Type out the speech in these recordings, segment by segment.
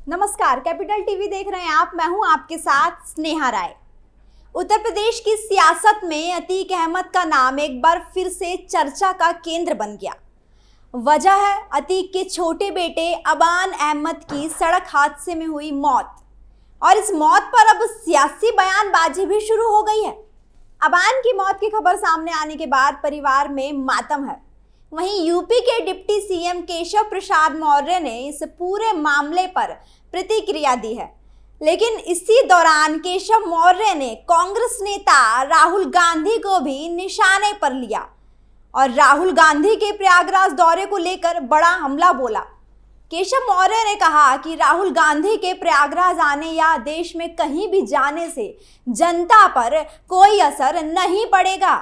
नमस्कार, capital TV देख रहे हैं आप। मैं हूं आपके साथ स्नेहा राय। उत्तर प्रदेश की सियासत में अतीक अहमद का नाम एक बार फिर से चर्चा का केंद्र बन गया। वजह है अतीक के छोटे बेटे अबान अहमद की सड़क हादसे में हुई मौत, और इस मौत पर अब सियासी बयानबाजी भी शुरू हो गई है। अबान की मौत की खबर सामने आने के बाद परिवार में मातम है। वहीं यूपी के डिप्टी सीएम केशव प्रसाद मौर्य ने इस पूरे मामले पर प्रतिक्रिया दी है, लेकिन इसी दौरान केशव मौर्य ने कांग्रेस नेता राहुल गांधी को भी निशाने पर लिया और राहुल गांधी के प्रयागराज दौरे को लेकर बड़ा हमला बोला। केशव मौर्य ने कहा कि राहुल गांधी के प्रयागराज आने या देश में कहीं भी जाने से जनता पर कोई असर नहीं पड़ेगा।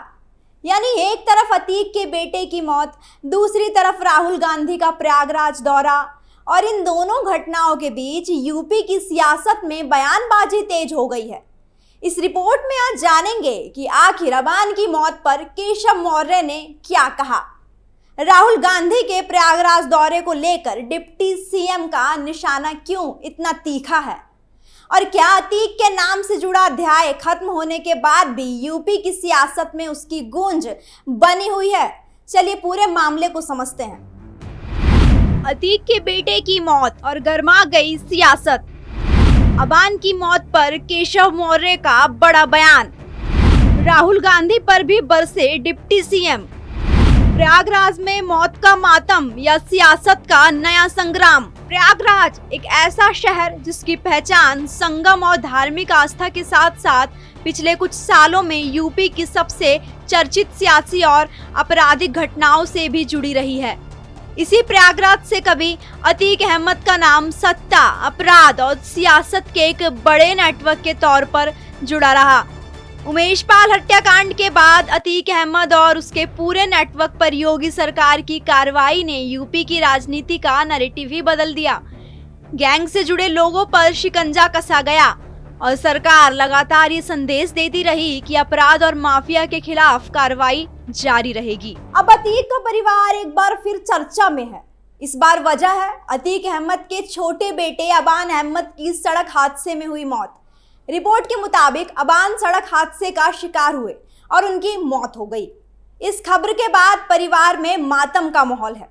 यानी एक तरफ अतीक के बेटे की मौत, दूसरी तरफ राहुल गांधी का प्रयागराज दौरा, और इन दोनों घटनाओं के बीच यूपी की सियासत में बयानबाजी तेज हो गई है। इस रिपोर्ट में आज जानेंगे कि आखिर अबान की मौत पर केशव मौर्य ने क्या कहा, राहुल गांधी के प्रयागराज दौरे को लेकर डिप्टी सीएम का निशाना क्यों इतना तीखा है, और क्या अतीक के नाम से जुड़ा अध्याय खत्म होने के बाद भी यूपी की सियासत में उसकी गूंज बनी हुई है। चलिए पूरे मामले को समझते हैं। अतीक के बेटे की मौत और गर्मा गई सियासत। अबान की मौत पर केशव मौर्य का बड़ा बयान। राहुल गांधी पर भी बरसे डिप्टी सीएम। प्रयागराज में मौत का मातम या सियासत का नया संग्राम। प्रयागराज एक ऐसा शहर जिसकी पहचान संगम और धार्मिक आस्था के साथ साथ पिछले कुछ सालों में यूपी की सबसे चर्चित सियासी और आपराधिक घटनाओं से भी जुड़ी रही है। इसी प्रयागराज से कभी अतीक अहमद का नाम सत्ता, अपराध और सियासत के एक बड़े नेटवर्क के तौर पर जुड़ा रहा। उमेश पाल हत्याकांड के बाद अतीक अहमद और उसके पूरे नेटवर्क पर योगी सरकार की कार्रवाई ने यूपी की राजनीति का नैरेटिव ही बदल दिया। गैंग से जुड़े लोगों पर शिकंजा कसा गया और सरकार लगातार ये संदेश देती रही कि अपराध और माफिया के खिलाफ कार्रवाई जारी रहेगी। अब अतीक का परिवार एक बार फिर चर्चा में है। इस बार वजह है अतीक अहमद के छोटे बेटे अबान अहमद की सड़क हादसे में हुई मौत। रिपोर्ट के मुताबिक अबान सड़क हादसे का शिकार हुए और उनकी मौत हो गई। इस खबर के बाद परिवार में मातम का माहौल है।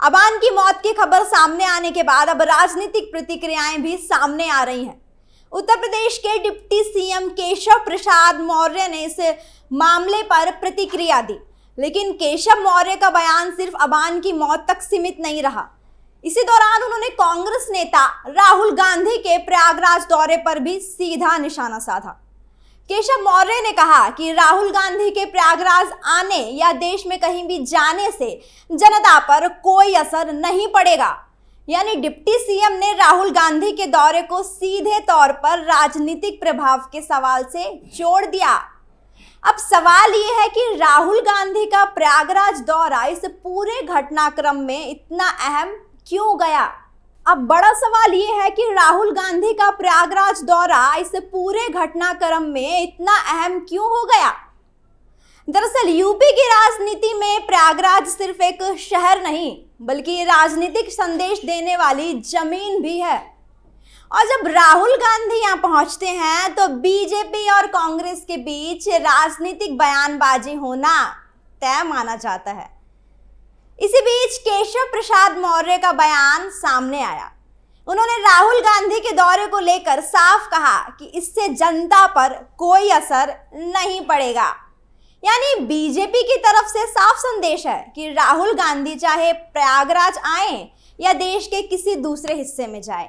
अबान की मौत की खबर सामने आने के बाद अब राजनीतिक प्रतिक्रियाएं भी सामने आ रही हैं। उत्तर प्रदेश के डिप्टी सीएम केशव प्रसाद मौर्य ने इस मामले पर प्रतिक्रिया दी, लेकिन केशव मौर्य का बयान सिर्फ अबान की मौत तक सीमित नहीं रहा। इसी दौरान उन्होंने कांग्रेस नेता राहुल गांधी के प्रयागराज दौरे पर भी सीधा निशाना साधा। केशव मौर्य ने कहा कि राहुल गांधी के प्रयागराज आने या देश में कहीं भी जाने से जनता पर कोई असर नहीं पड़ेगा। यानी डिप्टी सीएम ने राहुल गांधी के दौरे को सीधे तौर पर राजनीतिक प्रभाव के सवाल से जोड़ दिया। अब सवाल ये है कि राहुल गांधी का प्रयागराज दौरा इस पूरे घटनाक्रम में इतना अहम क्यों गया। अब बड़ा सवाल ये है कि राहुल गांधी का प्रयागराज दौरा इस पूरे घटनाक्रम में इतना अहम क्यों हो गया। दरअसल यूपी की राजनीति में प्रयागराज सिर्फ एक शहर नहीं, बल्कि राजनीतिक संदेश देने वाली जमीन भी है। और जब राहुल गांधी यहाँ पहुंचते हैं तो बीजेपी और कांग्रेस के बीच राजनीतिक बयानबाजी होना तय माना जाता है। इसी बीच केशव प्रसाद मौर्य का बयान सामने आया। उन्होंने राहुल गांधी के दौरे को लेकर साफ कहा कि इससे जनता पर कोई असर नहीं पड़ेगा। यानी बीजेपी की तरफ से साफ संदेश है कि राहुल गांधी चाहे प्रयागराज आए या देश के किसी दूसरे हिस्से में जाए,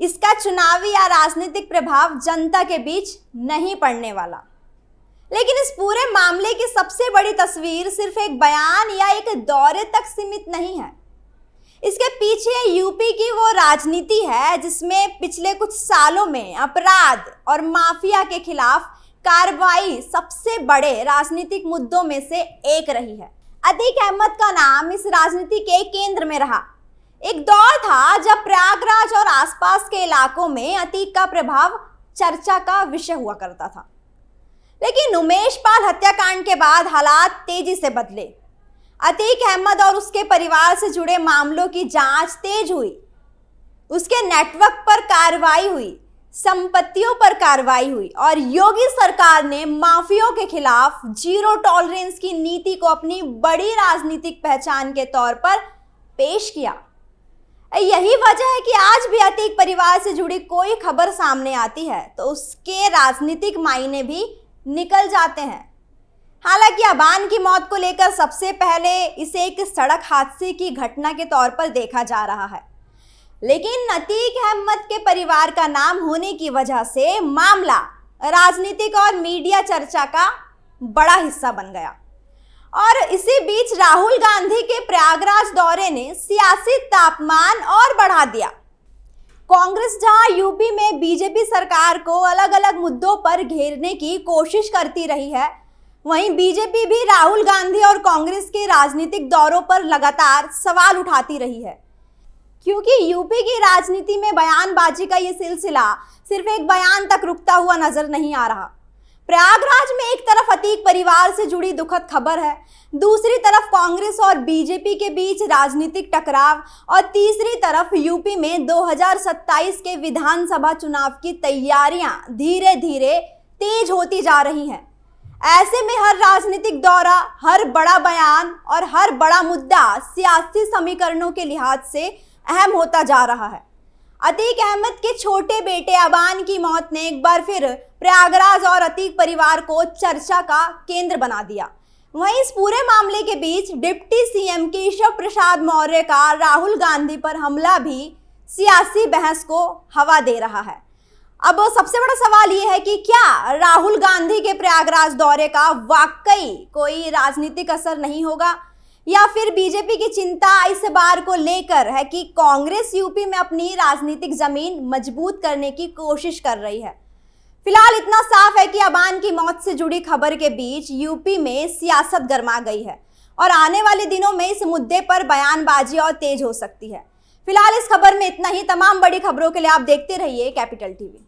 इसका चुनावी या राजनीतिक प्रभाव जनता के बीच नहीं पड़ने वाला। लेकिन इस पूरे मामले की सबसे बड़ी तस्वीर सिर्फ एक बयान या एक दौरे तक सीमित नहीं है। इसके पीछे यूपी की वो राजनीति है जिसमें पिछले कुछ सालों में अपराध और माफिया के खिलाफ कार्रवाई सबसे बड़े राजनीतिक मुद्दों में से एक रही है। अतीक अहमद का नाम इस राजनीति के केंद्र में रहा। एक दौर था जब प्रयागराज और आसपास के इलाकों में अतीक का प्रभाव चर्चा का विषय हुआ करता था। लेकिन उमेश पाल हत्याकांड के बाद हालात तेजी से बदले। अतीक अहमद और उसके परिवार से जुड़े मामलों की जांच तेज हुई। उसके नेटवर्क पर कार्रवाई हुई, संपत्तियों पर कार्रवाई हुई और योगी सरकार ने माफियाओं के खिलाफ जीरो टॉलरेंस की नीति को अपनी बड़ी राजनीतिक पहचान के तौर पर पेश किया। यही वजह है कि आज भी अतीक परिवार से जुड़ी कोई खबर सामने आती है तो उसके राजनीतिक मायने भी निकल जाते हैं। हालांकि अबान की मौत को लेकर सबसे पहले इसे एक सड़क हादसे की घटना के तौर पर देखा जा रहा है, लेकिन अतीक अहमद के परिवार का नाम होने की वजह से मामला राजनीतिक और मीडिया चर्चा का बड़ा हिस्सा बन गया। और इसी बीच राहुल गांधी के प्रयागराज दौरे ने सियासी तापमान और बढ़ा दिया। कांग्रेस जहां यूपी में बीजेपी सरकार को अलग अलग मुद्दों पर घेरने की कोशिश करती रही है, वहीं बीजेपी भी राहुल गांधी और कांग्रेस के राजनीतिक दौरों पर लगातार सवाल उठाती रही है, क्योंकि यूपी की राजनीति में बयानबाजी का ये सिलसिला सिर्फ एक बयान तक रुकता हुआ नजर नहीं आ रहा। प्रयागराज में एक तरफ अतीक परिवार से जुड़ी दुखद खबर है, दूसरी तरफ कांग्रेस और बीजेपी के बीच राजनीतिक टकराव और तीसरी तरफ यूपी में 2027 के विधानसभा चुनाव की तैयारियां धीरे धीरे तेज होती जा रही हैं। ऐसे में हर राजनीतिक दौरा, हर बड़ा बयान और हर बड़ा मुद्दा सियासी समीकरणों के लिहाज से अहम होता जा रहा है। अतीक अहमद के छोटे बेटे अबान की मौत ने एक बार फिर प्रयागराज और अतीक परिवार को चर्चा का केंद्र बना दिया। वहीं इस पूरे मामले के बीच डिप्टी सीएम केशव प्रसाद मौर्य का राहुल गांधी पर हमला भी सियासी बहस को हवा दे रहा है। अब सबसे बड़ा सवाल ये है कि क्या राहुल गांधी के प्रयागराज दौरे का वाकई कोई राजनीतिक असर नहीं होगा, या फिर बीजेपी की चिंता इस बार को लेकर है कि कांग्रेस यूपी में अपनी राजनीतिक जमीन मजबूत करने की कोशिश कर रही है। फिलहाल इतना साफ है कि अबान की मौत से जुड़ी खबर के बीच यूपी में सियासत गर्मा गई है और आने वाले दिनों में इस मुद्दे पर बयानबाजी और तेज हो सकती है। फिलहाल इस खबर में इतना ही। तमाम बड़ी खबरों के लिए आप देखते रहिए कैपिटल टीवी।